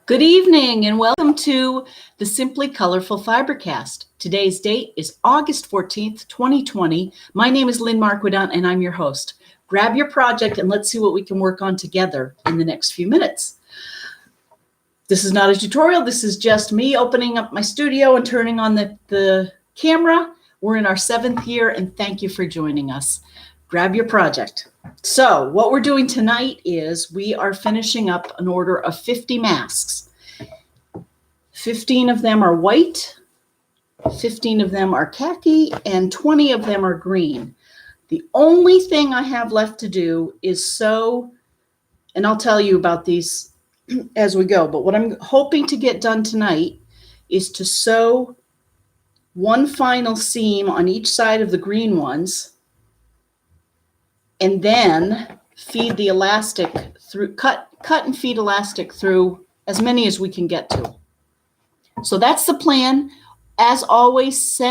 Good evening and welcome to the Simply Colorful Fibercast. Today's date is August 14th, 2020. My name is Lynn Marquidant and I'm your host. Grab your project and let's see what we can work on together in the next few minutes. This is not a tutorial. This is just me opening up my studio and turning on the camera. We're in our 7th year and thank you for joining us. Grab your project. So what we're doing tonight is we are finishing up an order of 50 masks. 15 of them are white, 15 of them are khaki, and 20 of them are green. The only thing I have left to do is sew, and I'll tell you about these as we go, but what I'm hoping to get done tonight is to sew one final seam on each side of the green ones, and then feed the elastic through, cut and feed elastic through as many as we can get to. So that's the plan. As always,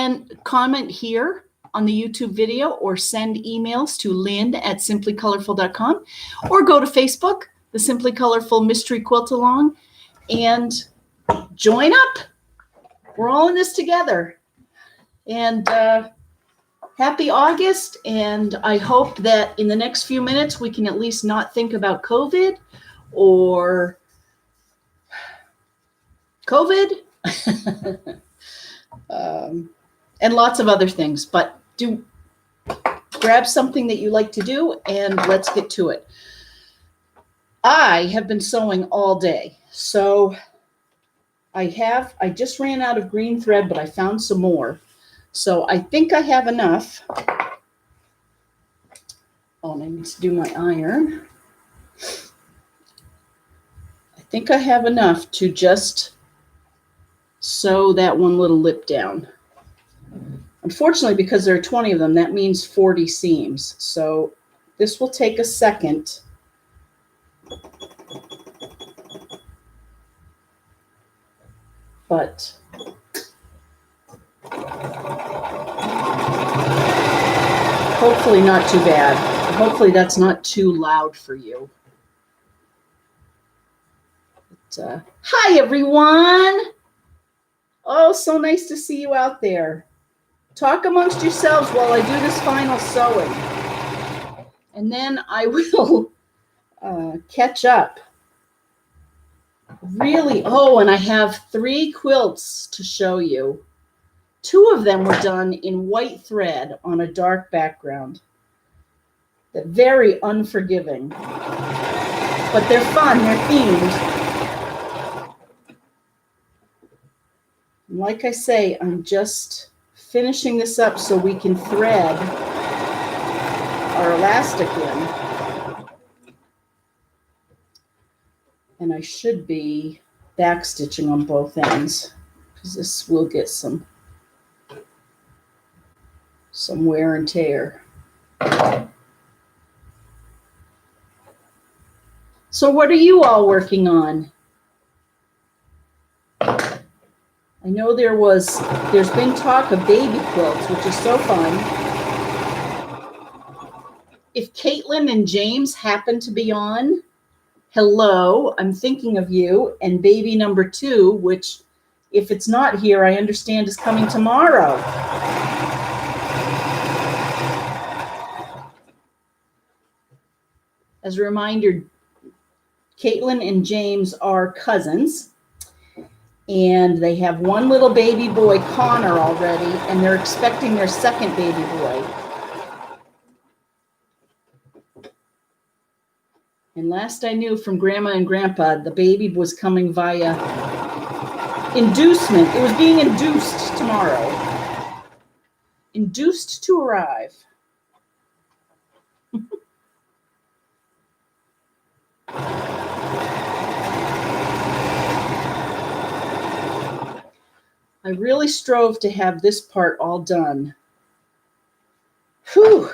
comment here on the YouTube video or send emails to lynn@simplycolorful.com or go to Facebook, the Simply Colorful Mystery Quilt Along, and join up. We're all in this together. And happy August, and I hope that in the next few minutes we can at least not think about COVID or COVID and lots of other things. But do grab something that you like to do and let's get to it. I have been sewing all day, so I just ran out of green thread, but I found some more. So I think I have enough. Oh, I need to do my iron. I think I have enough to just sew that one little lip down. Unfortunately, because there are 20 of them, that means 40 seams. So this will take a second. But hopefully not too bad. Hopefully that's not too loud for you. But, hi, everyone. Oh, so nice to see you out there. Talk amongst yourselves while I do this final sewing. And then I will catch up. Really, oh, and I have 3 quilts to show you. 2 of them were done in white thread on a dark background. They're very unforgiving, but they're fun, they're themed. Like I say, I'm just finishing this up so we can thread our elastic in. And I should be back stitching on both ends because this will get some wear and tear. So what are you all working on? I know there's been talk of baby quilts, which is so fun. If Caitlin and James happen to be on, hello, I'm thinking of you. And baby number 2, which if it's not here, I understand is coming tomorrow. As a reminder, Caitlin and James are cousins, and they have one little baby boy, Connor, already, and they're expecting their second baby boy. And last I knew from Grandma and Grandpa, the baby was coming via inducement. It was being induced tomorrow. Induced to arrive. I really strove to have this part all done. Whew.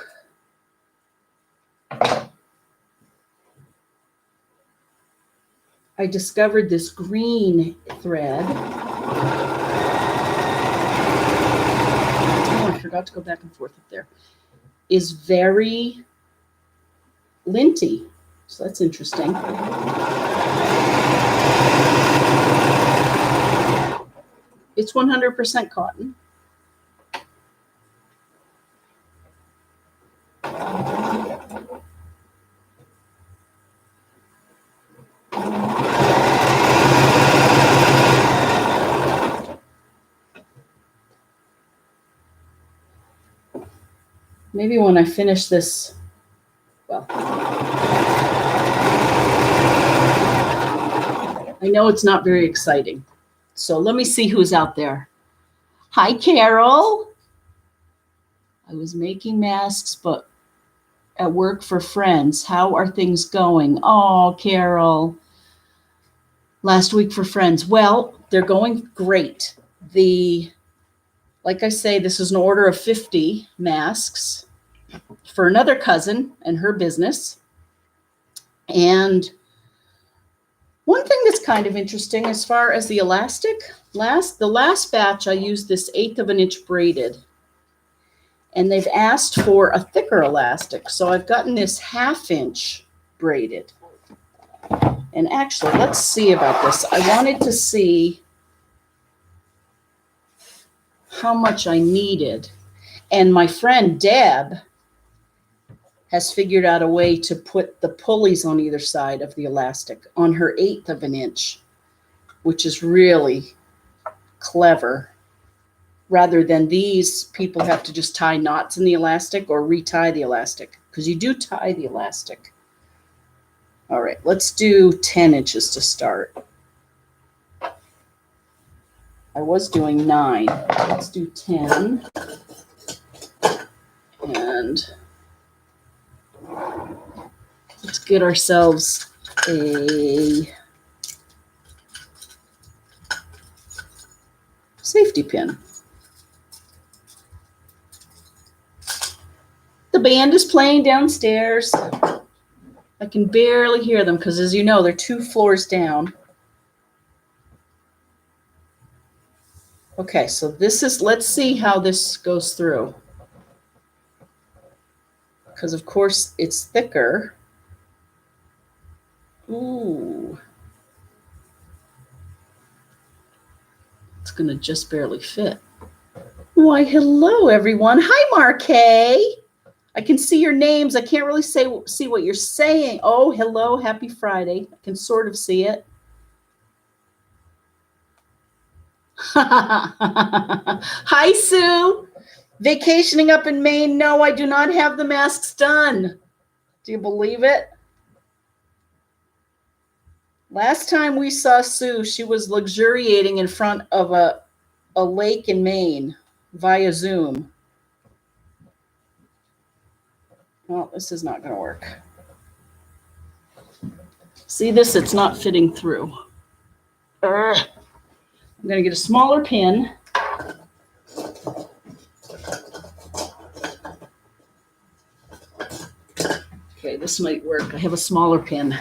I discovered this green thread. Oh, I forgot to go back and forth up there. Is very linty. So that's interesting. It's 100% cotton. Maybe when I finish this, well, I know it's not very exciting. So let me see who's out there. Hi, Carol. I was making masks, but at work for friends. How are things going? Oh, Carol. Last week for friends. Well, they're going great. Like I say, this is an order of 50 masks for another cousin and her business. And one thing that's kind of interesting as far as the elastic, the last batch I used this 1/8 of an inch braided, and they've asked for a thicker elastic. So I've gotten this 1/2 inch braided. And actually, let's see about this. I wanted to see how much I needed. And my friend Deb has figured out a way to put the pulleys on either side of the elastic on her 1/8 of an inch, which is really clever. Rather than these, people have to just tie knots in the elastic or retie the elastic, because you do tie the elastic. All right, let's do 10 inches to start. I was doing 9. Let's do 10. And let's get ourselves a safety pin. The band is playing downstairs. I can barely hear them because, as you know, they're 2 floors down. Okay, so let's see how this goes through. Because, of course, it's thicker. Ooh. It's going to just barely fit. Why, hello, everyone. Hi, Marquet. I can see your names. I can't really see what you're saying. Oh, hello. Happy Friday. I can sort of see it. Hi, Sue. Vacationing up in Maine. No, I do not have the masks done. Do you believe it? Last time we saw Sue, she was luxuriating in front of a lake in Maine via Zoom. Well, this is not going to work. See this? It's not fitting through. I'm going to get a smaller pin. Okay, this might work. I have a smaller pin.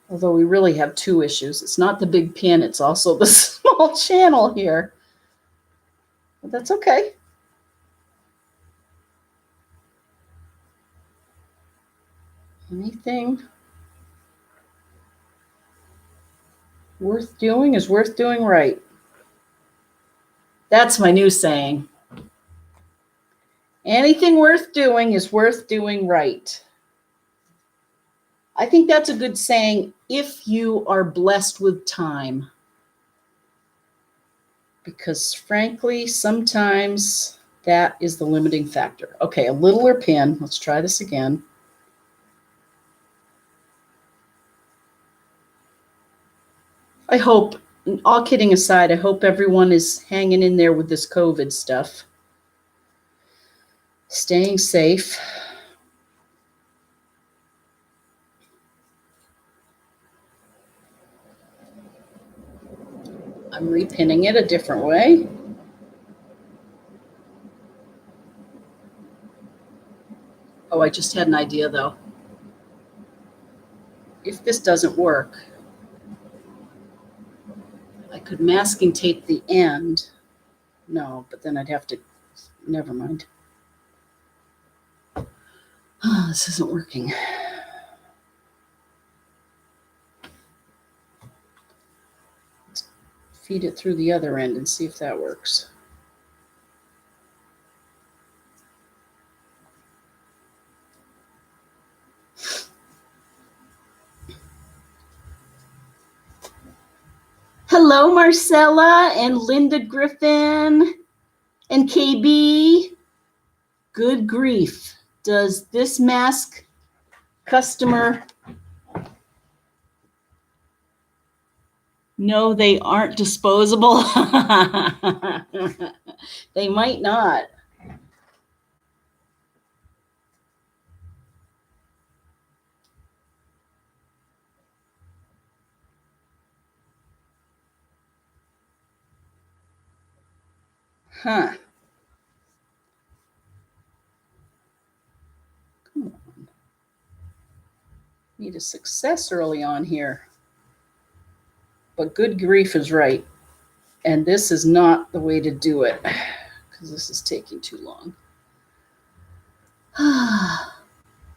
Although we really have 2 issues. It's not the big pin, it's also the small channel here. But that's okay. Anything worth doing is worth doing right. That's my new saying. Anything worth doing is worth doing right. I think that's a good saying if you are blessed with time. Because frankly, sometimes that is the limiting factor. Okay, a littler pin. Let's try this again. I hope, all kidding aside, I hope everyone is hanging in there with this COVID stuff. Staying safe. I'm repinning it a different way. Oh, I just had an idea though. If this doesn't work, I could masking tape the end. No, but then I'd have to, never mind. Oh, this isn't working. feed it through the other end and see if that works. Hello, Marcella and Linda Griffin and KB. Good grief. Does this mask customer know they aren't disposable? They might not. Huh. Come on. Need a success early on here. But good grief is right. And this is not the way to do it because this is taking too long.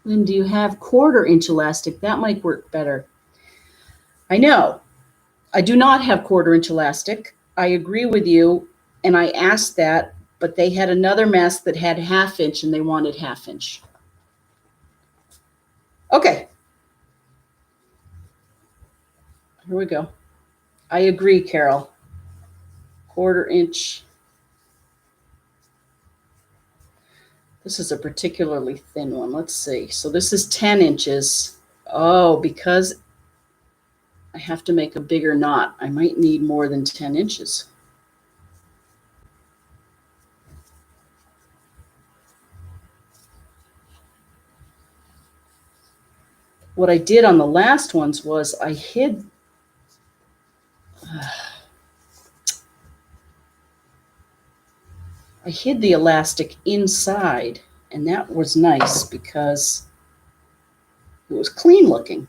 Lynn, do you have 1/4-inch elastic? That might work better. I know. I do not have 1/4-inch elastic. I agree with you. And I asked that, but they had another mask that had 1/2 inch and they wanted 1/2 inch. Okay. Here we go. I agree, Carol. 1/4-inch. This is a particularly thin one. Let's see. So this is 10 inches. Oh, because I have to make a bigger knot, I might need more than 10 inches. What I did on the last ones was I hid the elastic inside, and that was nice because it was clean looking.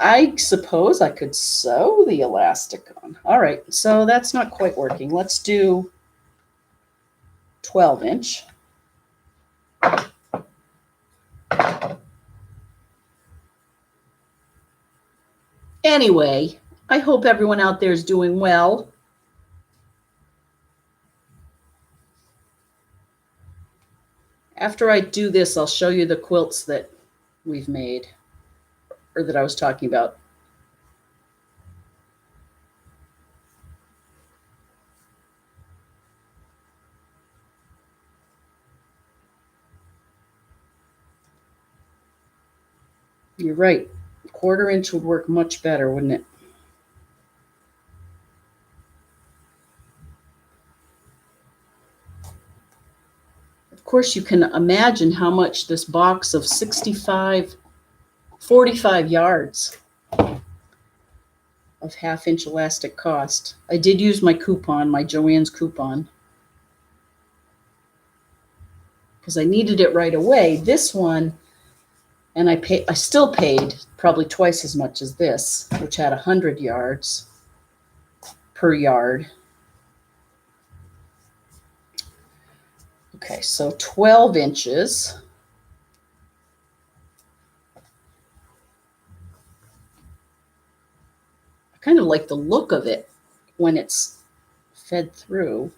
I suppose I could sew the elastic on. All right, so that's not quite working. Let's do 12-inch. Anyway, I hope everyone out there is doing well. After I do this, I'll show you the quilts that we've made, or that I was talking about. You're right. 1/4-inch would work much better, wouldn't it? Of course, you can imagine how much this box of 45 yards of 1/2-inch elastic cost. I did use my coupon, my Joann's coupon, because I needed it right away. This one, and I still paid probably twice as much as this, which had 100 yards per yard. Okay, so 12 inches. I kind of like the look of it when it's fed through.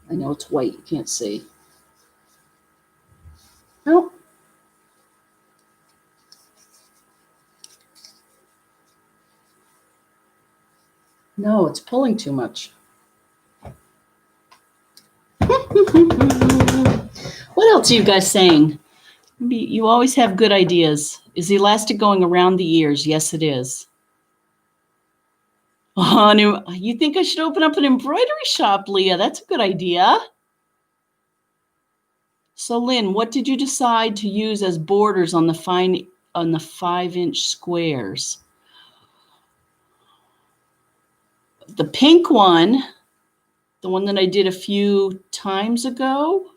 I know it's white, you can't see. Nope. No, it's pulling too much. What else are you guys saying? You always have good ideas. Is the elastic going around the ears? Yes, it is. Oh, no, you think I should open up an embroidery shop, Leah? That's a good idea. So, Lynn, what did you decide to use as borders on the 5-inch squares? The pink one, the one that I did a few times ago,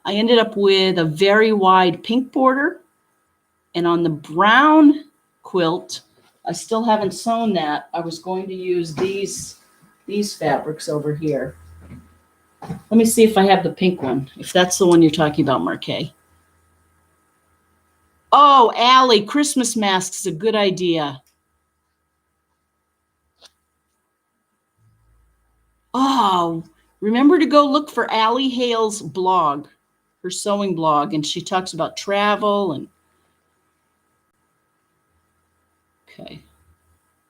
I ended up with a very wide pink border. And on the brown quilt, I still haven't sewn that. I was going to use these fabrics over here. Let me see if I have the pink one, if that's the one you're talking about, Marquet. Oh, Allie, Christmas masks is a good idea. Oh, remember to go look for Allie Hale's blog, her sewing blog, and she talks about travel and. Okay,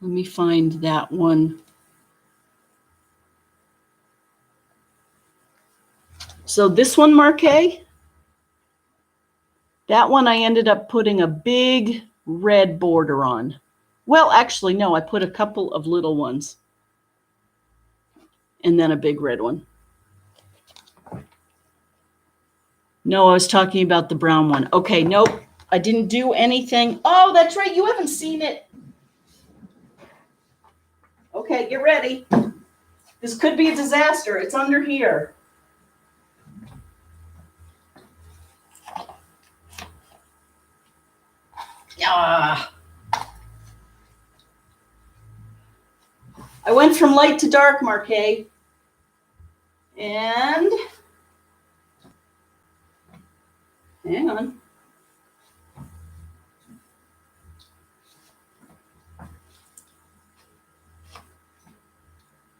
let me find that one. So this one, Marquet, that one I ended up putting a big red border on. Well, actually, no, I put a couple of little ones and then a big red one. No, I was talking about the brown one. Okay, nope, I didn't do anything. Oh, that's right, you haven't seen it. Okay, get ready. This could be a disaster. It's under here. Ah. I went from light to dark, Marquet. And hang on.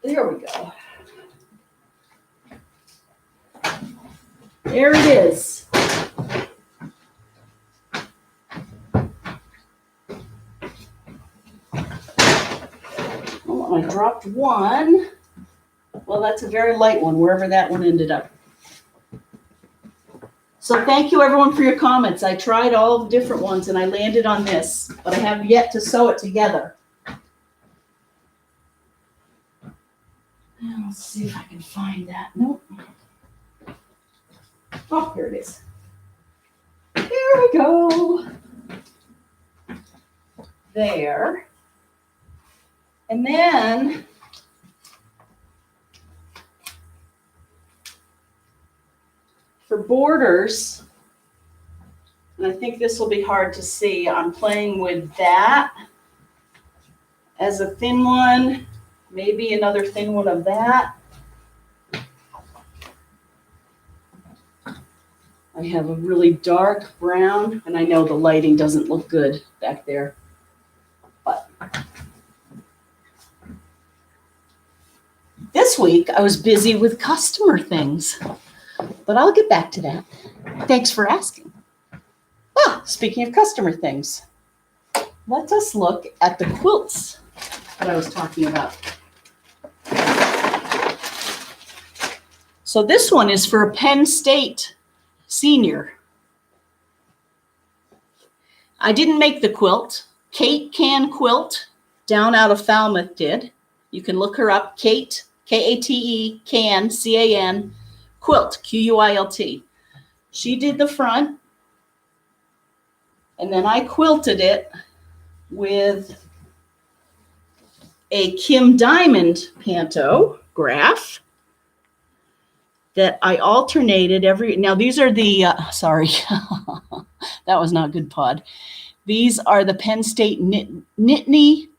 There we go. There it is. Oh, I dropped one. Well, that's a very light one, wherever that one ended up. So thank you, everyone, for your comments. I tried all the different ones, and I landed on this, but I have yet to sew it together. Let's see if I can find that. Nope. Oh, here it is. Here we go. There. And then for borders, and I think this will be hard to see, I'm playing with that as a thin one, maybe another thin one of that. I have a really dark brown, and I know the lighting doesn't look good back there, but this week I was busy with customer things, but I'll get back to that. Thanks for asking. Ah, speaking of customer things, let us look at the quilts that I was talking about. So this one is for a Penn State senior. I didn't make the quilt. Kate Can Quilt down out of Falmouth did. You can look her up. Kate, K-A-T-E, Can, C-A-N, Quilt, Q-U-I-L-T. She did the front, and then I quilted it with a Kim Diamond pantograph that I alternated every. Now these are the, sorry, that was not good pod. These are the Penn State Nittany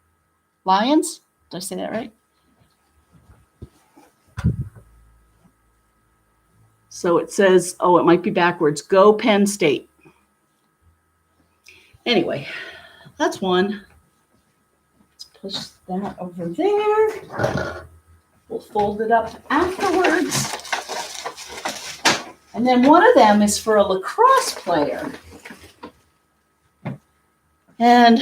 Lions. Did I say that right? So it says, oh, it might be backwards. Go Penn State. Anyway, that's one. Let's push that over there. We'll fold it up afterwards. And then one of them is for a lacrosse player. And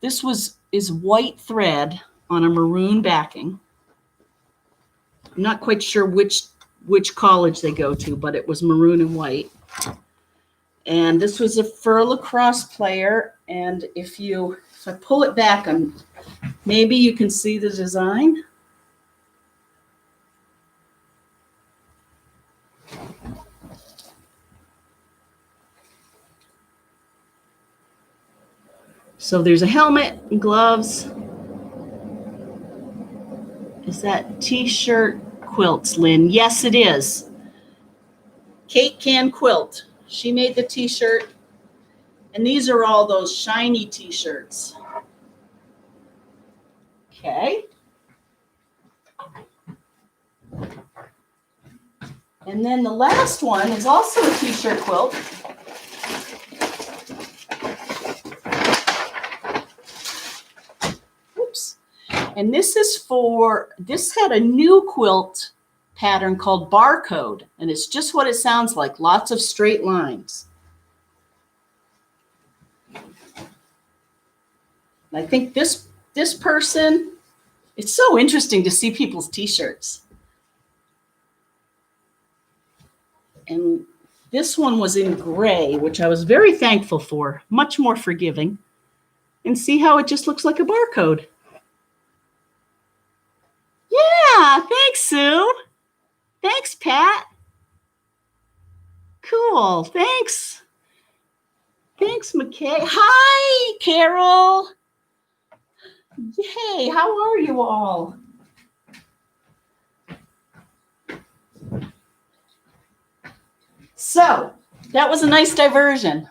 this is white thread on a maroon backing. I'm not quite sure which college they go to, but it was maroon and white. And this was for a lacrosse player. And if I pull it back, maybe you can see the design. So there's a helmet and gloves. Is that t-shirt quilts, Lynn? Yes, it is. Kate Can Quilt. She made the t-shirt. And these are all those shiny t-shirts. Okay. And then the last one is also a t-shirt quilt. Oops. And this had a new quilt pattern called Barcode. And it's just what it sounds like, lots of straight lines. And I think this person, it's so interesting to see people's t-shirts. And this one was in gray, which I was very thankful for, much more forgiving. And see how it just looks like a barcode. Yeah, thanks, Sue. Thanks, Pat. Cool, thanks. Thanks, McKay. Hi, Carol. Hey, how are you all? So, that was a nice diversion.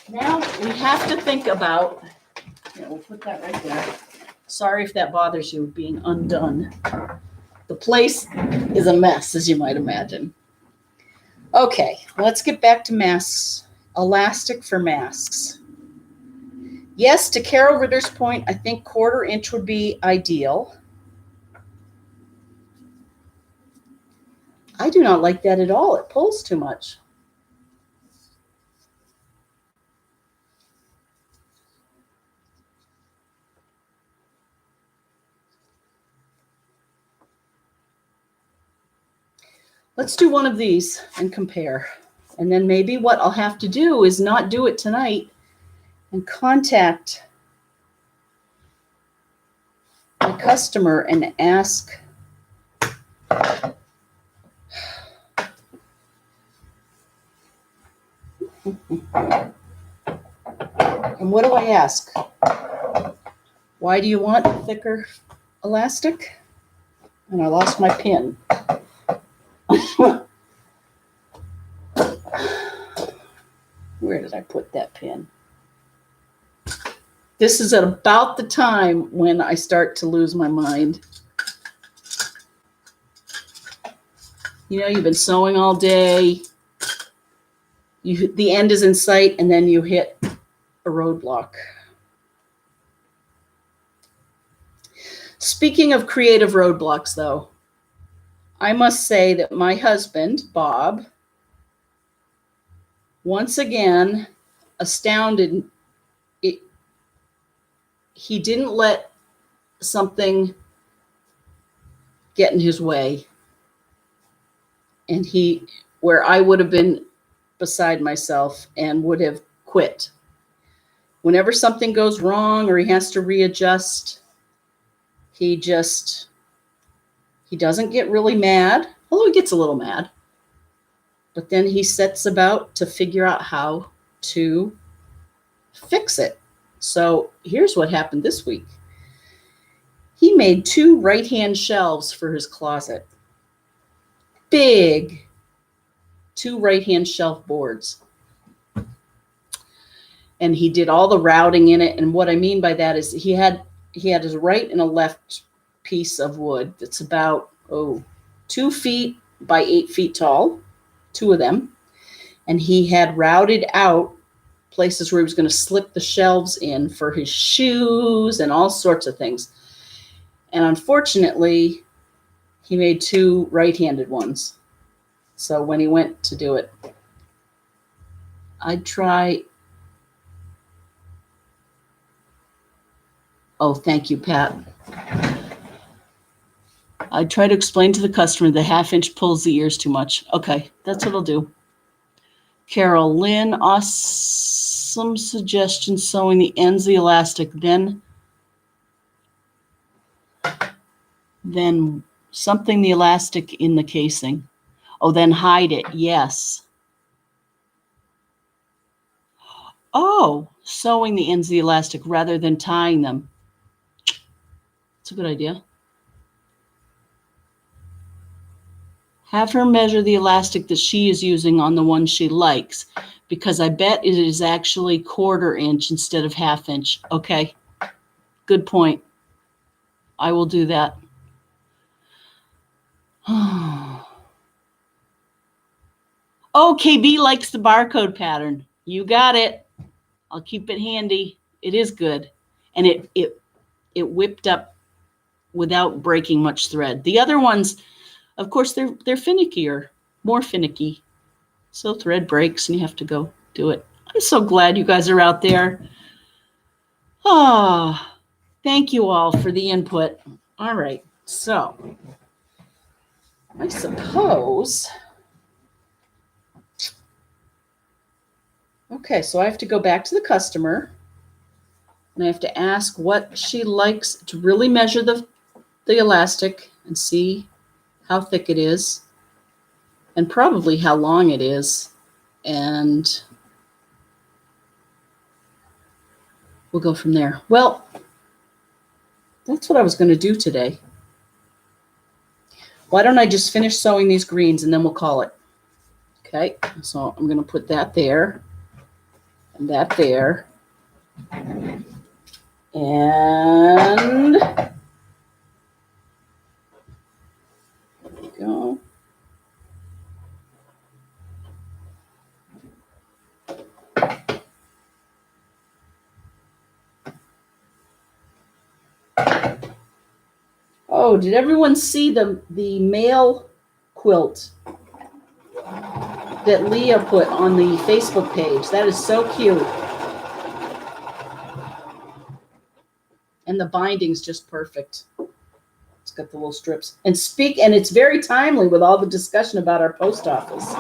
Now we have to think about, we'll put that right there. Sorry if that bothers you being undone. The place is a mess, as you might imagine. Okay, let's get back to masks. Elastic for masks. Yes, to Carol Ritter's point, I think 1/4 inch would be ideal. I do not like that at all. It pulls too much. Let's do one of these and compare. And then maybe what I'll have to do is not do it tonight and contact my customer and ask. And what do I ask? Why do you want thicker elastic? And I lost my pin. Where did I put that pin? This is at about the time when I start to lose my mind. You've been sewing all day. The end is in sight, and then you hit a roadblock. Speaking of creative roadblocks, though, I must say that my husband, Bob, once again astounded. He didn't let something get in his way. And where I would have been beside myself and would have quit. Whenever something goes wrong or he has to readjust, he doesn't get really mad, although he gets a little mad. But then he sets about to figure out how to fix it. So here's what happened this week. He made 2 right-hand shelves for his closet. Big 2 right-hand shelf boards. And he did all the routing in it. And what I mean by that is he had his right and a left piece of wood that's about 2 feet by 8 feet tall, 2 of them. And he had routed out places where he was going to slip the shelves in for his shoes and all sorts of things. And unfortunately, he made 2 right-handed ones. So when he went to do it, I'd try. Oh, thank you, Pat. I'd try to explain to the customer the 1/2 inch pulls the ears too much. Okay, that's what I'll do. Carol Lynn, awesome suggestion, sewing the ends of the elastic, then something the elastic in the casing. Oh, then hide it. Yes. Oh, sewing the ends of the elastic rather than tying them. It's a good idea. Have her measure the elastic that she is using on the one she likes, because I bet it is actually 1/4 inch instead of 1/2 inch. Okay, good point. I will do that. Oh, KB likes the barcode pattern. You got it. I'll keep it handy. It is good. And it whipped up without breaking much thread. The other ones, of course, they're finickier, more finicky. So thread breaks and you have to go do it. I'm so glad you guys are out there. Oh, thank you all for the input. All right, so I suppose, okay, so I have to go back to the customer and I have to ask what she likes to really measure the elastic and see how thick it is and probably how long it is. And we'll go from there. Well, that's what I was going to do today. Why don't I just finish sewing these greens and then we'll call it. Okay, so I'm going to put that there and that there. And there we go. Oh, did everyone see the mail quilt that Leah put on the Facebook page? That is so cute. And the binding's just perfect. It's got the little strips. And it's very timely with all the discussion about our post office.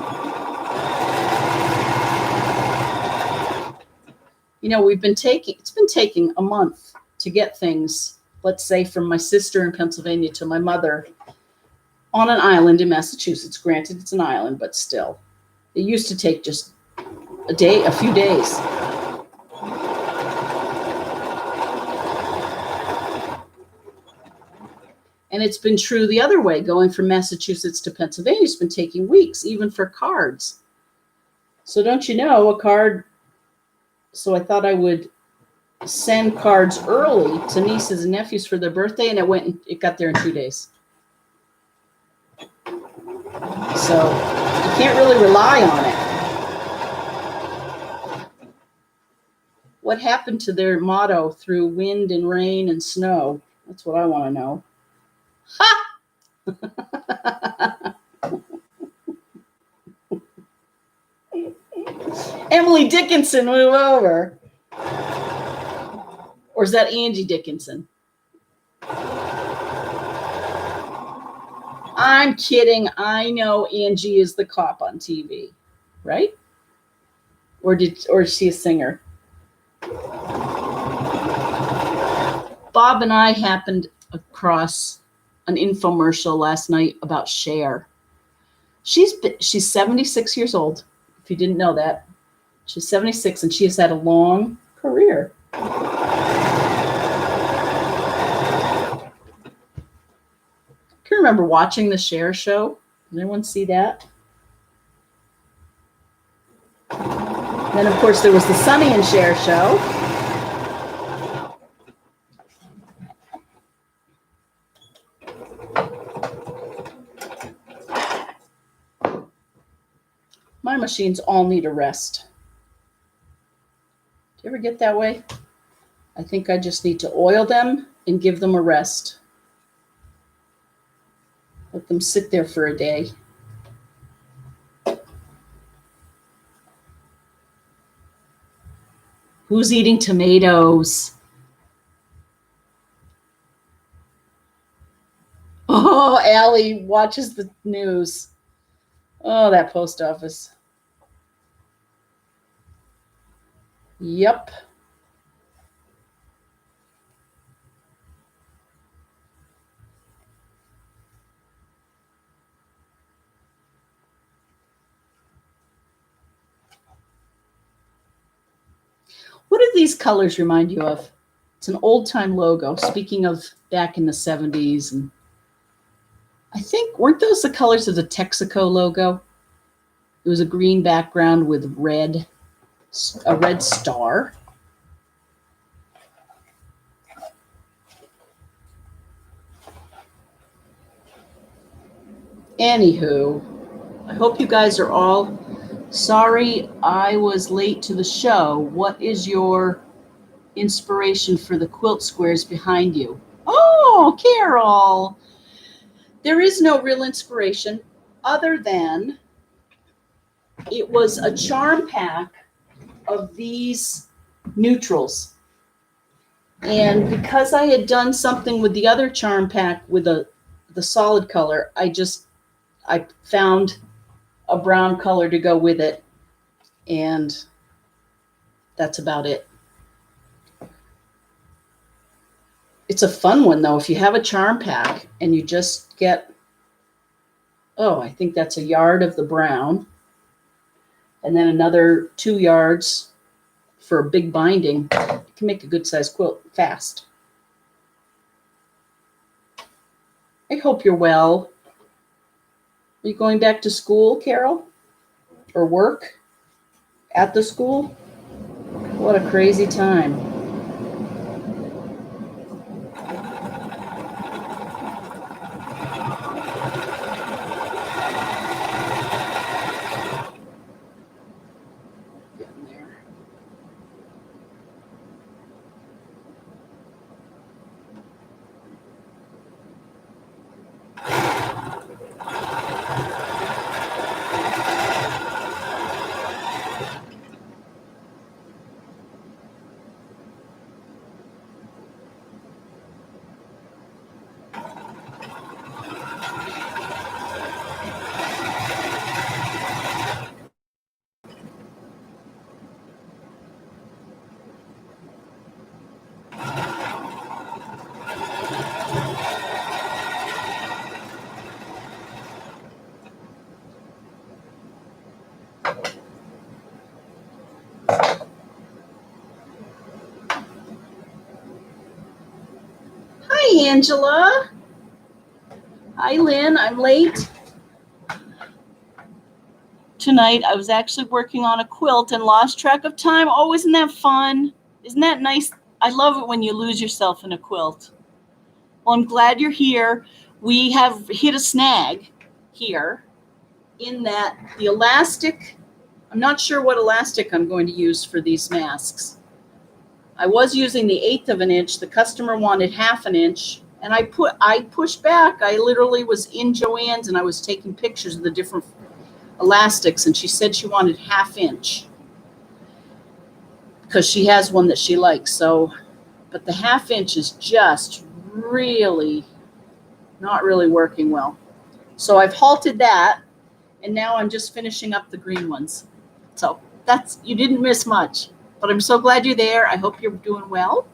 You know, it's been taking a month to get things, let's say, from my sister in Pennsylvania to my mother on an island in Massachusetts. Granted, it's an island, but still. It used to take just a few days. And it's been true the other way, going from Massachusetts to Pennsylvania. It's been taking weeks, even for cards. So don't you know, a card, so I thought I would send cards early to nieces and nephews for their birthday, and it got there in 2 days. So you can't really rely on it. What happened to their motto through wind and rain and snow? That's what I want to know. Ha! Emily Dickinson, move over. Or is that Angie Dickinson? I'm kidding. I know Angie is the cop on TV, right? Or is she a singer? Bob and I happened across an infomercial last night about Cher. She's 76 years old. If you didn't know that, she's 76 and she has had a long career. I can remember watching the Cher show. Did anyone see that? Then, of course, there was the Sonny and Cher show. My machines all need a rest. Do you ever get that way? I think I just need to oil them and give them a rest. Let them sit there for a day. Who's eating tomatoes? Oh, Allie watches the news. Oh, that post office. Yep. What do these colors remind you of? It's an old-time logo. Speaking of back in the 70s. And I think, weren't those the colors of the Texaco logo? It was a green background with a red star. Anywho, I hope you guys are all sorry I was late to the show. What is your inspiration for the quilt squares behind you? Oh, Carol. There is no real inspiration other than it was a charm pack of these neutrals. And because I had done something with the other charm pack with the solid color, I found a brown color to go with it. And that's about it. It's a fun one, though. If you have a charm pack and you just get, I think that's a yard of the brown, and then another 2 yards for a big binding, you can make a good sized quilt fast. I hope you're well. Are you going back to school, Carol? Or work at the school? What a crazy time. Getting there. Hi, Angela. Hi, Lynn. I'm late. Tonight, I was actually working on a quilt and lost track of time. Oh, isn't that fun? Isn't that nice? I love it when you lose yourself in a quilt. Well, I'm glad you're here. We have hit a snag here in that the elastic, I'm not sure what elastic I'm going to use for these masks. I was using the 1/8 of an inch. The customer wanted 1/2 inch, and I pushed back. I literally was in Joann's and I was taking pictures of the different elastics, and she said she wanted 1/2 inch because she has one that she likes. So, but the 1/2 inch is just really not really working well. So I've halted that, and now I'm just finishing up the green ones. So you didn't miss much, but I'm so glad you're there. I hope you're doing well.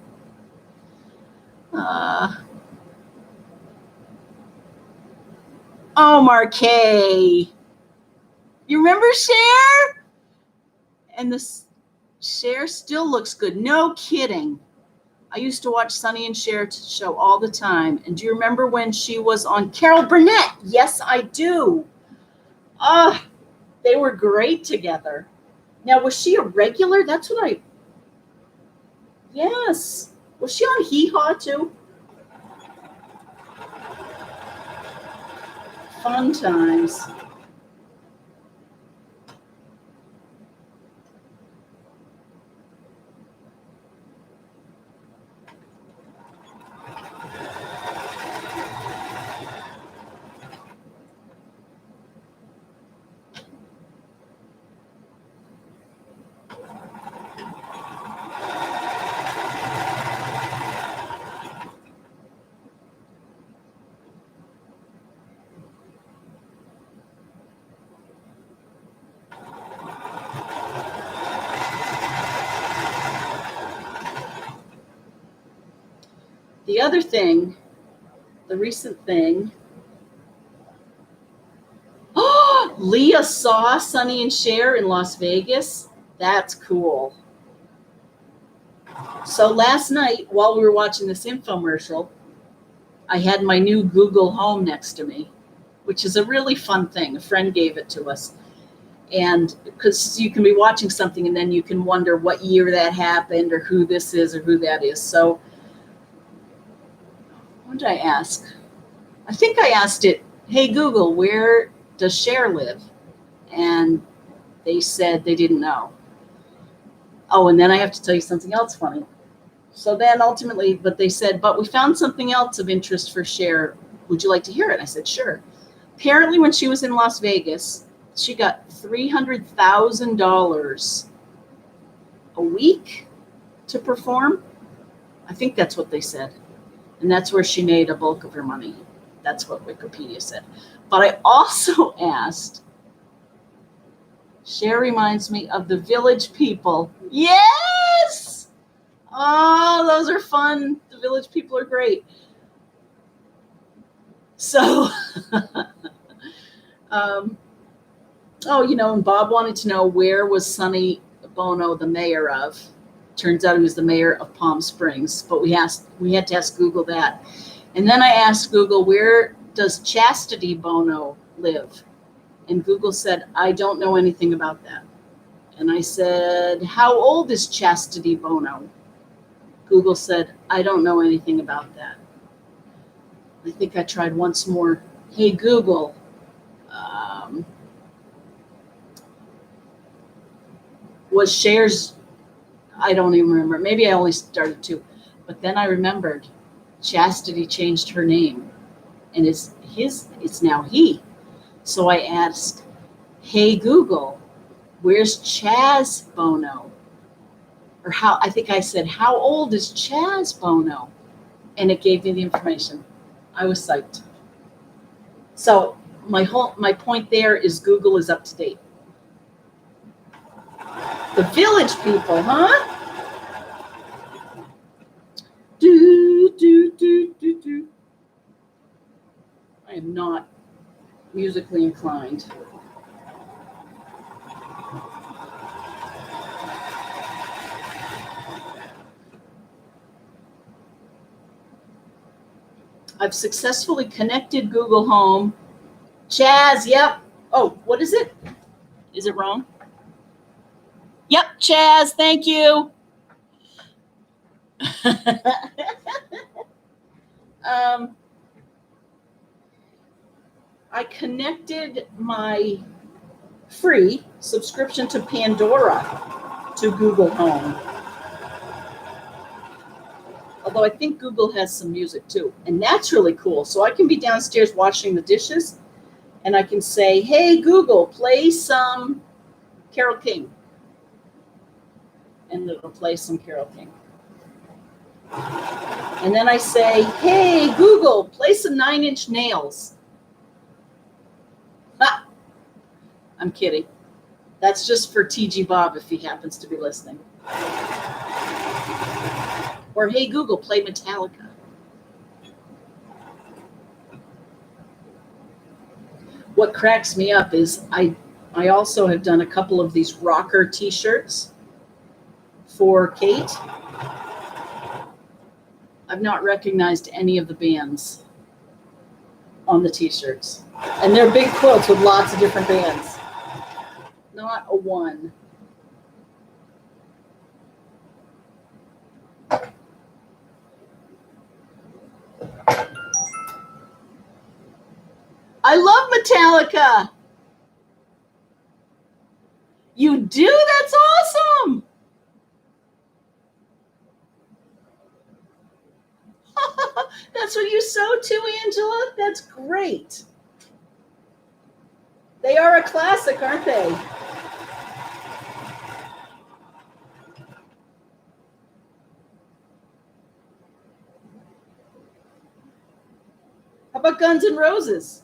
Oh, Marquet. You remember Cher? And the Cher still looks good. No kidding. I used to watch Sonny and Cher show all the time. And do you remember when she was on Carol Burnett? Yes, I do. They were great together. Now, was she a regular? Yes. Was she on Hee Haw too? Fun times. The other thing, the recent thing, Leah saw Sonny and Cher in Las Vegas. That's cool. So last night, while we were watching this infomercial, I had my new Google Home next to me. which is a really fun thing. A friend gave it to us. And because you can be watching something and then you can wonder what year that happened or who this is or who that is. So what did I ask? I think I asked it, hey, Google, where does Cher live? And they said they didn't know. Oh, and then I have to tell you something else funny. So then ultimately, but they said, but we found something else of interest for Cher. Would you like to hear it? I said, sure. Apparently, when she was in Las Vegas, she got $300,000 a week to perform. I think that's what they said. And that's where she made a bulk of her money. That's what Wikipedia said. But I also asked, Cher reminds me of the Village People. Yes! Oh, those are fun. The Village People are great. So, and Bob wanted to know where was Sonny Bono the mayor of. Turns out he was the mayor of Palm Springs, but we had to ask Google that. And then I asked Google, where does Chastity Bono live? And Google said, I don't know anything about that. And I said, how old is Chastity Bono? Google said, I don't know anything about that. I think I tried once more. Hey, Google, was Cher's, I don't even remember. Maybe I only started two. But then I remembered Chastity changed her name. And it's now he. So I asked, hey, Google, where's Chaz Bono? Or I think I said, how old is Chaz Bono? And it gave me the information. I was psyched. So my point there is Google is up to date. The Village People, huh? Do, do, do, do, do. I am not musically inclined. I've successfully connected Google Home. Chaz, yep. Oh, what is it? Is it wrong? Yep, Chaz, thank you. I connected my free subscription to Pandora to Google Home. Although I think Google has some music too. And that's really cool. So I can be downstairs washing the dishes and I can say, hey, Google, play some Carole King. And it'll play some Carole King. And then I say, hey, Google, play some 9 Inch Nails. Ha! I'm kidding. That's just for TG Bob if he happens to be listening. Or, hey, Google, play Metallica. What cracks me up is I also have done a couple of these rocker T-shirts for Kate. I've not recognized any of the bands on the T-shirts. And they're big quilts with lots of different bands. Not a one. I love Metallica. You do? That's awesome. That's what you sew too, Angela? That's great. They are a classic, aren't they? How about Guns N' Roses?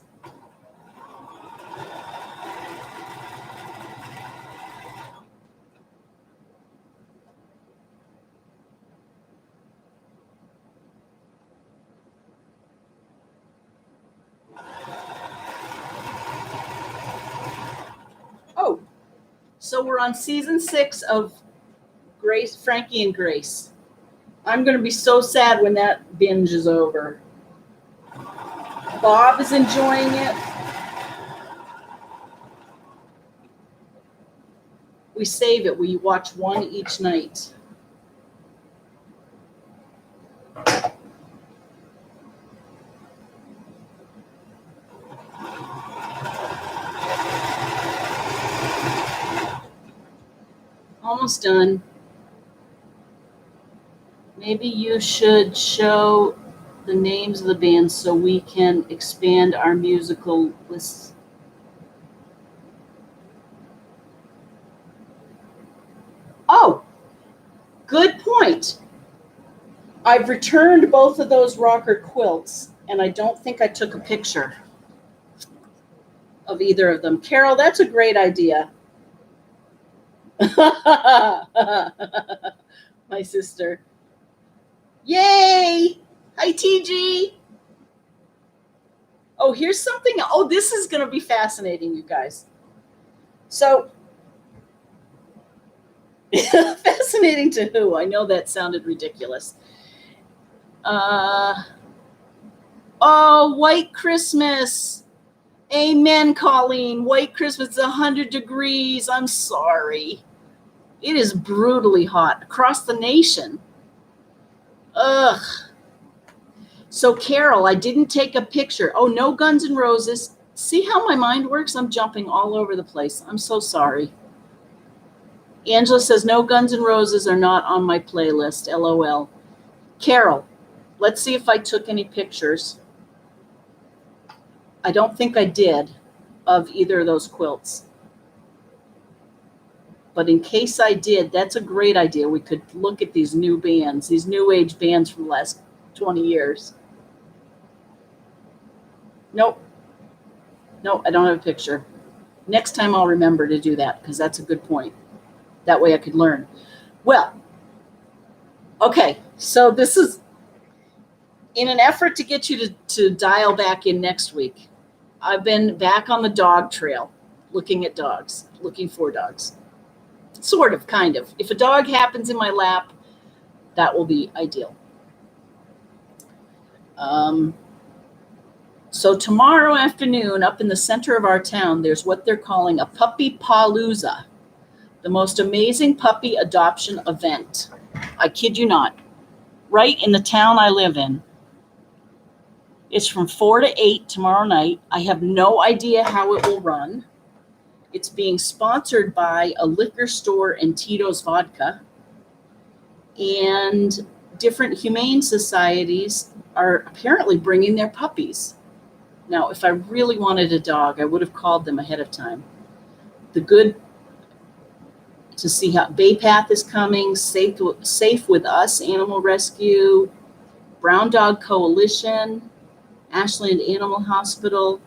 Oh, so we're on season 6 of Grace, Frankie and Grace. I'm going to be so sad when that binge is over. Bob is enjoying it. we save it. We watch one each night. Almost done. Maybe you should show the names of the bands so we can expand our musical lists. Oh, good point. I've returned both of those rocker quilts, and I don't think I took a picture of either of them. Carol, that's a great idea. My sister. Yay! Hi, TG. Oh, here's something. Oh, this is going to be fascinating, you guys. So, fascinating to who? I know that sounded ridiculous. Oh, White Christmas. Amen, Colleen. White Christmas is 100 degrees. I'm sorry. It is brutally hot across the nation. Ugh. So, Carol, I didn't take a picture. Oh, no Guns N' Roses. See how my mind works? I'm jumping all over the place. I'm so sorry. Angela says, no Guns N' Roses are not on my playlist. LOL. Carol, let's see if I took any pictures. I don't think I did of either of those quilts. But in case I did, that's a great idea. We could look at these new bands, these new age bands from the last 20 years. Nope. No, I don't have a picture. Next time I'll remember to do that because that's a good point. That way I could learn. Well, okay, so this is in an effort to get you to dial back in next week. I've been back on the dog trail, looking at dogs, looking for dogs. Sort of, kind of. If a dog happens in my lap, that will be ideal. So tomorrow afternoon, up in the center of our town, there's what they're calling a puppy palooza, the most amazing puppy adoption event. I kid you not. Right in the town I live in. It's from 4 to 8 tomorrow night. I have no idea how it will run. It's being sponsored by a liquor store and Tito's Vodka. And different humane societies are apparently bringing their puppies. Now, if I really wanted a dog, I would have called them ahead of time. The good to see how Bay Path is coming, Safe with Us Animal Rescue, Brown Dog Coalition, Ashland Animal Hospital,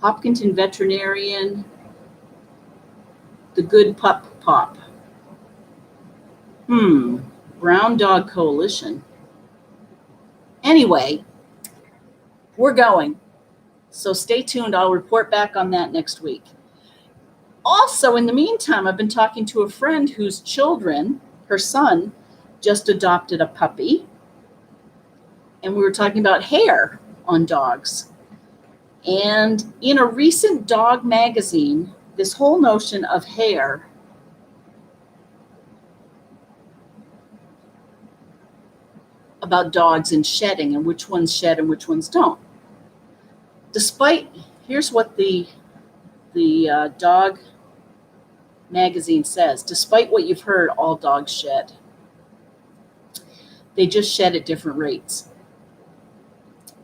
Hopkinton Veterinarian, The Good Pup Pop. Brown Dog Coalition. Anyway, we're going. So stay tuned. I'll report back on that next week. Also, in the meantime, I've been talking to a friend whose children, her son, just adopted a puppy. And we were talking about hair on dogs. And in a recent dog magazine, this whole notion of hair about dogs and shedding and which ones shed and which ones don't. Here's what the dog magazine says. Despite what you've heard, all dogs shed. They just shed at different rates.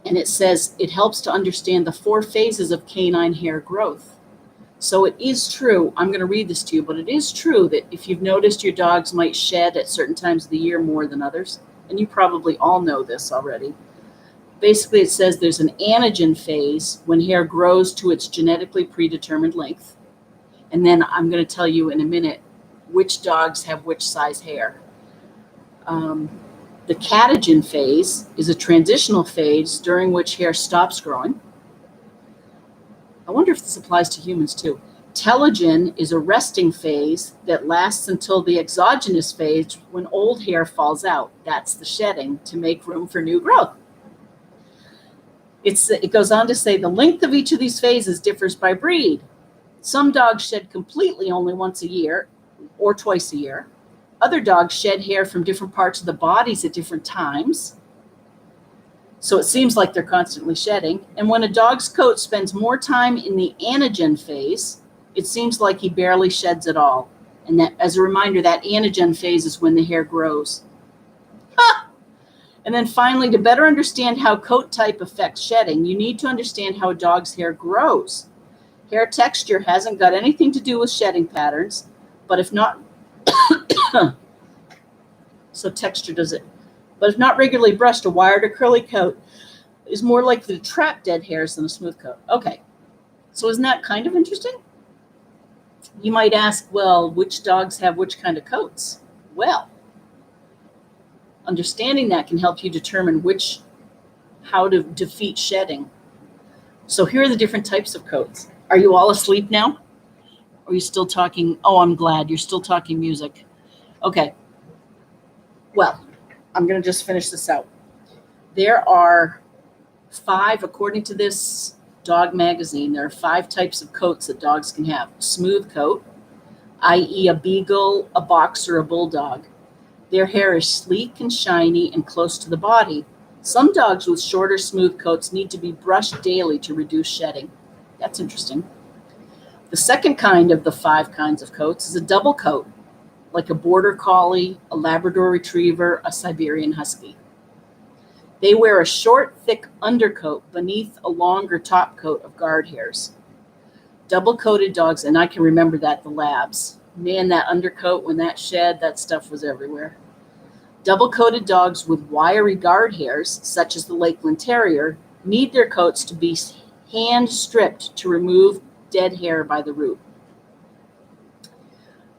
And it says it helps to understand the 4 phases of canine hair growth. So it is true, I'm going to read this to you, but it is true that if you've noticed your dogs might shed at certain times of the year more than others, and you probably all know this already. Basically, it says there's an anagen phase when hair grows to its genetically predetermined length. And then I'm going to tell you in a minute which dogs have which size hair. The catagen phase is a transitional phase during which hair stops growing. I wonder if this applies to humans too. Telogen is a resting phase that lasts until the exogenous phase when old hair falls out. That's the shedding to make room for new growth. It goes on to say the length of each of these phases differs by breed. Some dogs shed completely only once a year or twice a year. Other dogs shed hair from different parts of the bodies at different times. So it seems like they're constantly shedding. And when a dog's coat spends more time in the anagen phase, it seems like he barely sheds at all. And that, as a reminder, that anagen phase is when the hair grows. And then finally, to better understand how coat type affects shedding, you need to understand how a dog's hair grows. Hair texture hasn't got anything to do with shedding patterns, but if not, so texture does it. But if not regularly brushed, a wired or curly coat is more likely to trap dead hairs than a smooth coat. Okay, so isn't that kind of interesting? You might ask, well, which dogs have which kind of coats? Well, understanding that can help you determine how to defeat shedding. So here are the different types of coats. Are you all asleep now? Or are you still talking? Oh, I'm glad you're still talking music. Okay. Well, I'm going to just finish this out. There are 5, according to this dog magazine, there are 5 types of coats that dogs can have. Smooth coat, i.e. a beagle, a boxer, a bulldog. Their hair is sleek and shiny and close to the body. Some dogs with shorter, smooth coats need to be brushed daily to reduce shedding. That's interesting. The second kind of the 5 kinds of coats is a double coat, like a border collie, a Labrador retriever, a Siberian husky. They wear a short, thick undercoat beneath a longer top coat of guard hairs. Double-coated dogs, and I can remember that, the labs. Man, that undercoat, when that shed, that stuff was everywhere. Double-coated dogs with wiry guard hairs, such as the Lakeland Terrier, need their coats to be hand-stripped to remove dead hair by the root.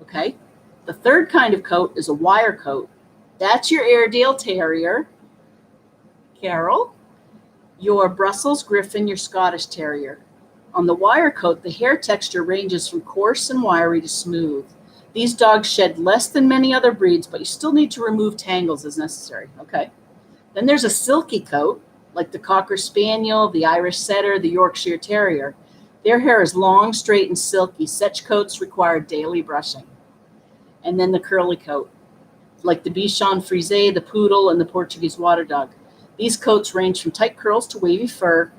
Okay? The third kind of coat is a wire coat. That's your Airedale Terrier, Carol, your Brussels Griffon, your Scottish Terrier. On the wire coat, the hair texture ranges from coarse and wiry to smooth. These dogs shed less than many other breeds, but you still need to remove tangles as necessary. Okay. Then there's a silky coat, like the Cocker Spaniel, the Irish Setter, the Yorkshire Terrier. Their hair is long, straight, and silky. Such coats require daily brushing. And then the curly coat, like the Bichon Frise, the Poodle, and the Portuguese Water Dog. These coats range from tight curls to wavy fur.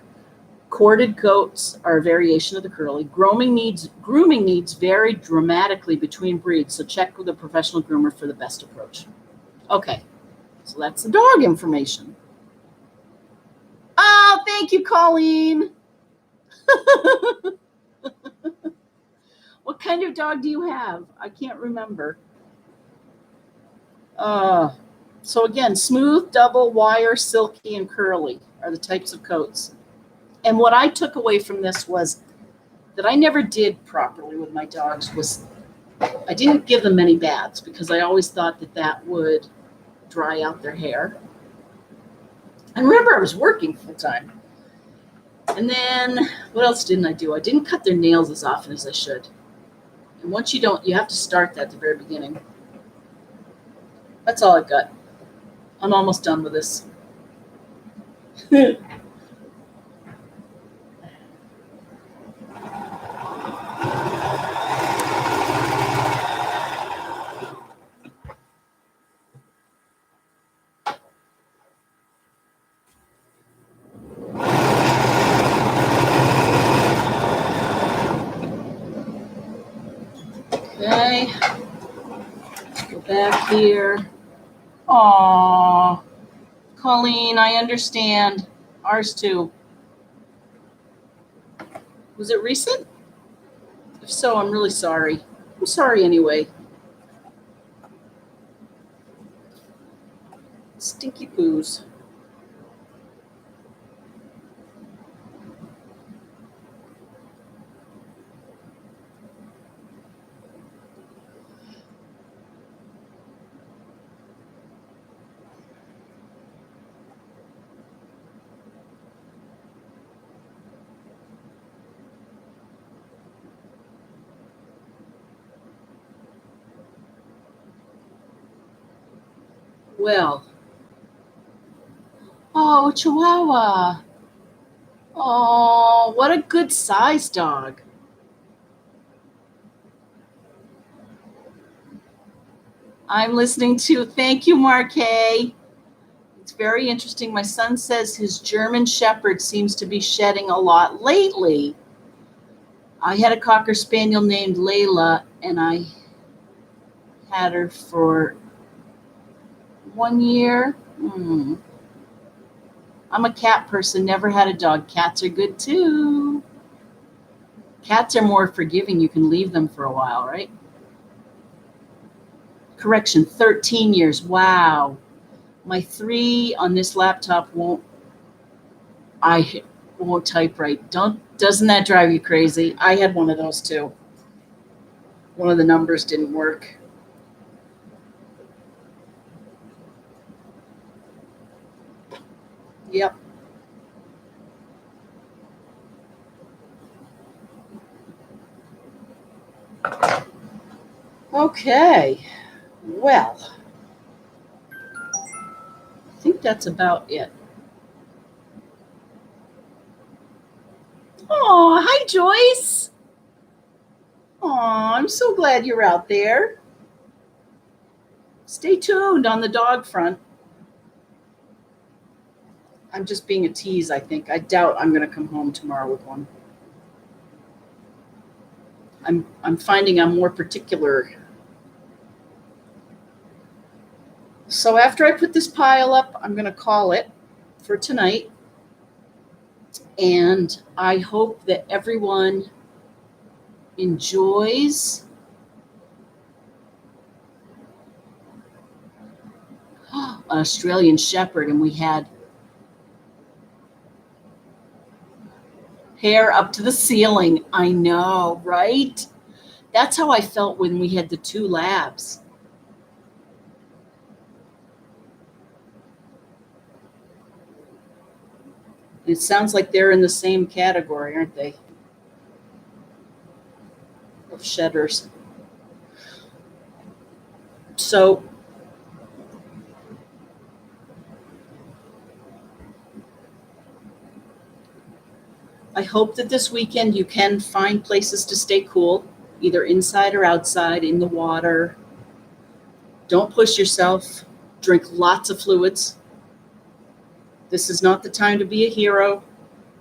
Corded coats are a variation of the curly. Grooming needs vary dramatically between breeds, so check with a professional groomer for the best approach. Okay, so that's the dog information. Oh, thank you, Colleen. What kind of dog do you have? I can't remember. So again, smooth, double, wire, silky, and curly are the types of coats. And what I took away from this was that I never did properly with my dogs was I didn't give them many baths because I always thought that would dry out their hair. And remember, I was working full time. And then what else didn't I do? I didn't cut their nails as often as I should. And once you have to start that at the very beginning. That's all I've got. I'm almost done with this. Okay, let's go back here. Aw, Colleen, I understand. Ours too. Was it recent? If so, I'm really sorry. I'm sorry anyway. Stinky poos. Well, oh, Chihuahua. Oh, what a good size dog. I'm listening to, thank you, Marquet. It's very interesting. My son says his German Shepherd seems to be shedding a lot lately. I had a Cocker Spaniel named Layla, and I had her for 1 year. I'm a cat person, never had a dog. Cats are good too. Cats are more forgiving. You can leave them for a while, right? Correction, 13 years. Wow. My 3 on this laptop won't type right. Doesn't that drive you crazy? I had one of those too. One of the numbers didn't work. Yep. Okay. Well, I think that's about it. Oh, hi, Joyce. Oh, I'm so glad you're out there. Stay tuned on the dog front. I'm just being a tease, I think. I doubt I'm going to come home tomorrow with one. I'm finding I'm more particular. So after I put this pile up, I'm going to call it for tonight. And I hope that everyone enjoys an Australian Shepherd, and we had hair up to the ceiling. I know, right? That's how I felt when we had the 2 labs. It sounds like they're in the same category, aren't they? Of shedders. So I hope that this weekend you can find places to stay cool, either inside or outside, in the water. Don't push yourself. Drink lots of fluids. This is not the time to be a hero.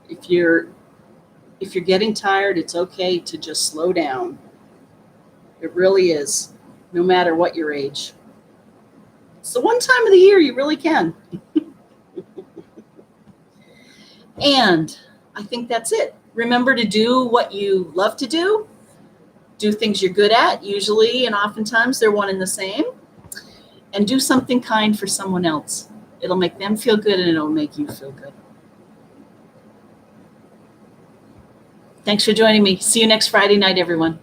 If you're getting tired, it's okay to just slow down. It really is, no matter what your age. It's the one time of the year you really can. And I think that's it. Remember to do what you love to do. Do things you're good at, usually and oftentimes they're one and the same. And do something kind for someone else. It'll make them feel good and it'll make you feel good. Thanks for joining me. See you next Friday night, everyone.